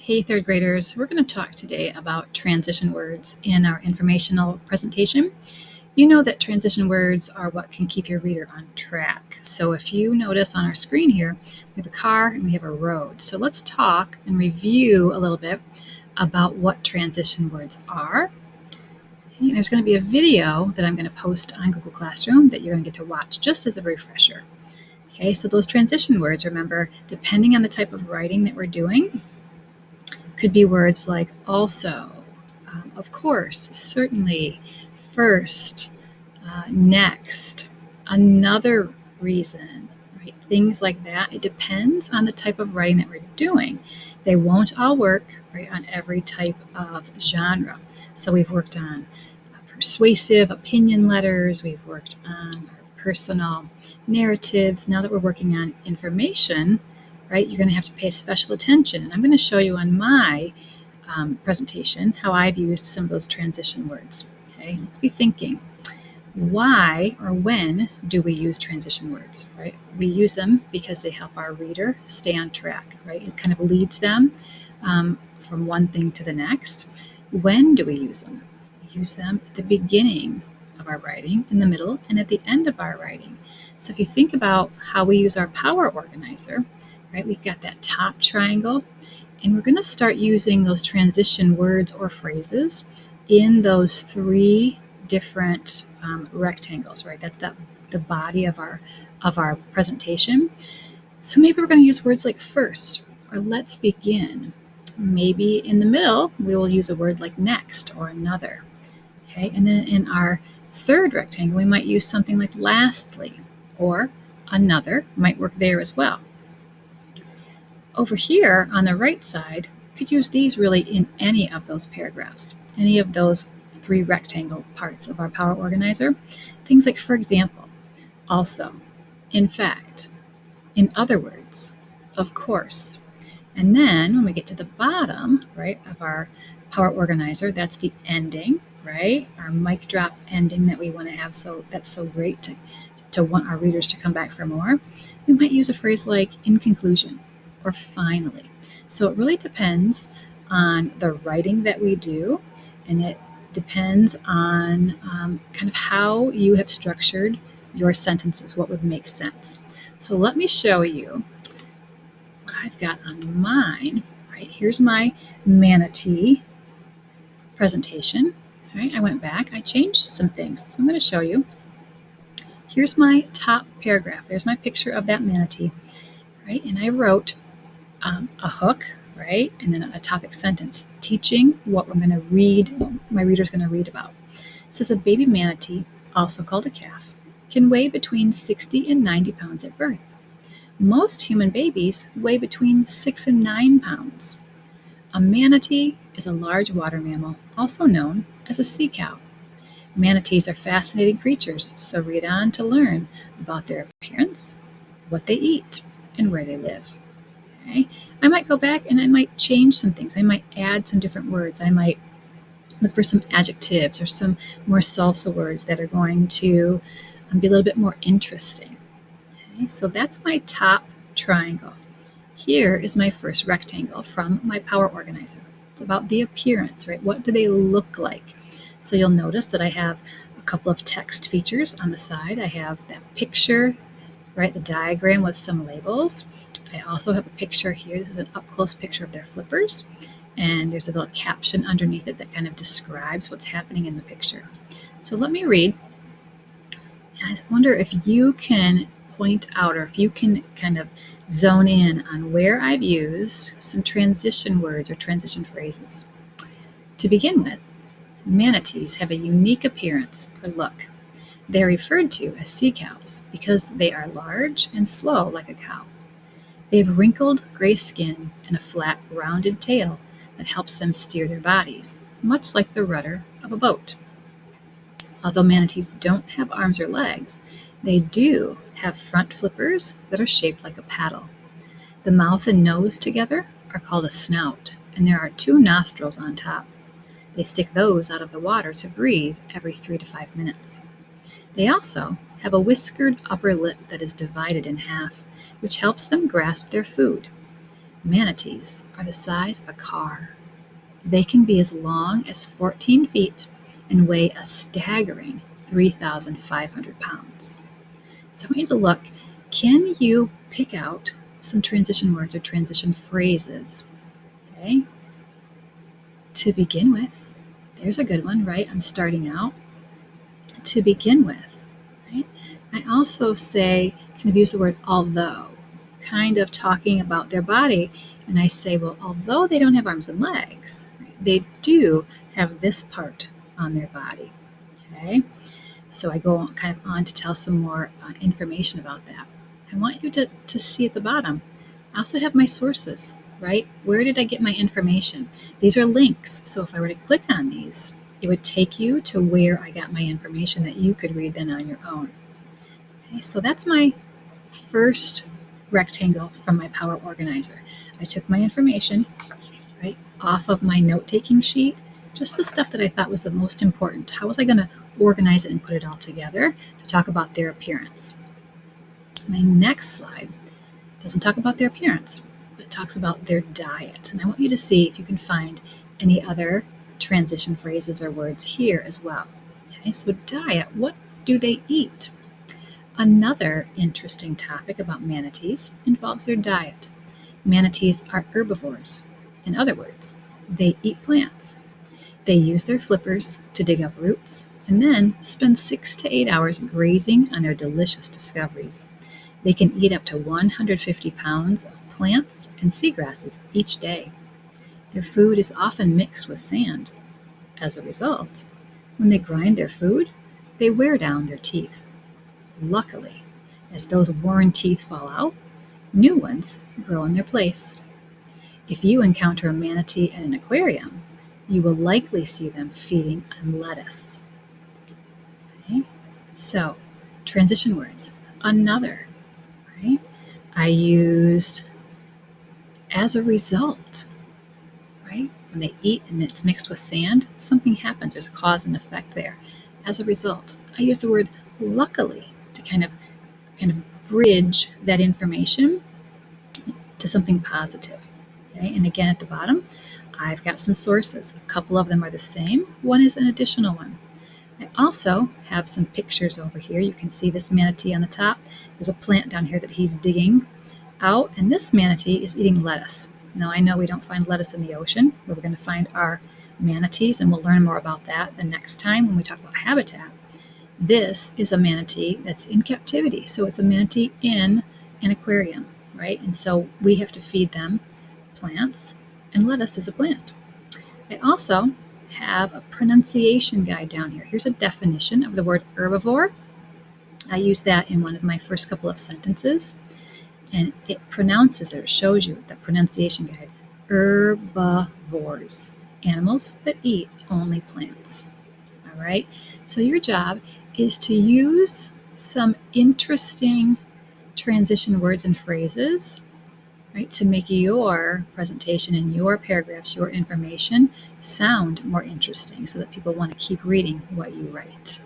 Hey, third graders, we're going to talk today about transition words in our informational presentation. You know that transition words are what can keep your reader on track. So if you notice on our screen here, we have a car and we have a road. So let's talk and review a little bit about what transition words are. And there's going to be a video that I'm going to post on Google Classroom that you're going to get to watch just as a refresher. Okay, so those transition words, remember, depending on the type of writing that we're doing, could be words like also, of course, certainly, first, next, another reason, right? Things like that. It depends on the type of writing that we're doing. They won't all work, right, on every type of genre. So we've worked on persuasive opinion letters, we've worked on our personal narratives. Now that we're working on information, right, you're going to have to pay special attention. And I'm going to show you on my presentation how I've used some of those transition words. Okay, let's be thinking. Why or when do we use transition words, right? We use them because they help our reader stay on track, right? It kind of leads them from one thing to the next. When do we use them? We use them at the beginning of our writing, in the middle, and at the end of our writing. So if you think about how we use our power organizer, right, we've got that top triangle, and we're going to start using those transition words or phrases in those three different rectangles, right? That's the body of our presentation. So maybe we're going to use words like first or let's begin. Maybe in the middle, we will use a word like next or another. Okay, and then in our third rectangle, we might use something like lastly or another, might work there as well. Over here on the right side, you could use these really in any of those paragraphs, any of those three rectangle parts of our power organizer. Things like, for example, also, in fact, in other words, of course. And then when we get to the bottom, right, of our power organizer, that's the ending, right? Our mic drop ending that we want to have. So that's so great to want our readers to come back for more. We might use a phrase like in conclusion or finally. So it really depends on the writing that we do, and it depends on kind of how you have structured your sentences, what would make sense. So let me show you what I've got on mine. Right, here's my manatee presentation. All right, I went back, I changed some things, so I'm going to show you. Here's my top paragraph. There's my picture of that manatee, right? And I wrote a hook, right? And then a topic sentence teaching what we're going to read, my reader's going to read about. It says a baby manatee, also called a calf, can weigh between 60 and 90 pounds at birth. Most human babies weigh between 6 and 9 pounds. A manatee is a large water mammal, also known as a sea cow. Manatees are fascinating creatures, so read on to learn about their appearance, what they eat, and where they live. Okay. I might go back and I might change some things. I might add some different words. I might look for some adjectives or some more salsa words that are going to be a little bit more interesting. Okay. So that's my top triangle. Here is my first rectangle from my power organizer. It's about the appearance, right? What do they look like? So you'll notice that I have a couple of text features on the side. I have that picture, right? The diagram with some labels. I also have a picture here. This is an up-close picture of their flippers. And there's a little caption underneath it that kind of describes what's happening in the picture. So let me read. I wonder if you can point out or if you can kind of zone in on where I've used some transition words or transition phrases. To begin with, manatees have a unique appearance or look. They're referred to as sea cows because they are large and slow like a cow. They have wrinkled gray skin and a flat, rounded tail that helps them steer their bodies, much like the rudder of a boat. Although manatees don't have arms or legs, they do have front flippers that are shaped like a paddle. The mouth and nose together are called a snout, and there are 2 nostrils on top. They stick those out of the water to breathe every 3 to 5 minutes. They also have a whiskered upper lip that is divided in half, which helps them grasp their food. Manatees are the size of a car. They can be as long as 14 feet and weigh a staggering 3,500 pounds. So I want you to look. Can you pick out some transition words or transition phrases? Okay. To begin with, there's a good one, right? I'm starting out. To begin with, right? I also say, kind of use the word although, kind of talking about their body. And I say, well, although they don't have arms and legs, right, they do have this part on their body. Okay. So I go kind of on to tell some more information about that. I want you to see at the bottom. I also have my sources, right? Where did I get my information? These are links. So if I were to click on these, it would take you to where I got my information that you could read then on your own. Okay, so that's my first rectangle from my Power Organizer. I took my information, right, off of my note-taking sheet, just the stuff that I thought was the most important. How was I going to organize it and put it all together to talk about their appearance? My next slide doesn't talk about their appearance, but it talks about their diet. And I want you to see if you can find any other transition phrases or words here as well. Okay, so diet, what do they eat? Another interesting topic about manatees involves their diet. Manatees are herbivores. In other words, they eat plants. They use their flippers to dig up roots and then spend 6 to 8 hours grazing on their delicious discoveries. They can eat up to 150 pounds of plants and seagrasses each day. Their food is often mixed with sand. As a result, when they grind their food, they wear down their teeth. Luckily, as those worn teeth fall out, new ones grow in their place. If you encounter a manatee at an aquarium, you will likely see them feeding on lettuce. Okay? So, transition words. Another, right? I used as a result, right? When they eat and it's mixed with sand, something happens. There's a cause and effect there. As a result, I use the word luckily to kind of bridge that information to something positive. Okay? And again, at the bottom, I've got some sources. A couple of them are the same. One is an additional one. I also have some pictures over here. You can see this manatee on the top. There's a plant down here that he's digging out, and this manatee is eating lettuce. Now, I know we don't find lettuce in the ocean, but we're going to find our manatees, and we'll learn more about that the next time when we talk about habitat. This is a manatee that's in captivity, so it's a manatee in an aquarium, right? And so we have to feed them plants, and lettuce is a plant. I also have a pronunciation guide down here. Here's a definition of the word herbivore. I use that in one of my first couple of sentences, and it pronounces it, or shows you the pronunciation guide. Herbivores, animals that eat only plants. All right, so your job is to use some interesting transition words and phrases, right, to make your presentation and your paragraphs, your information sound more interesting so that people want to keep reading what you write.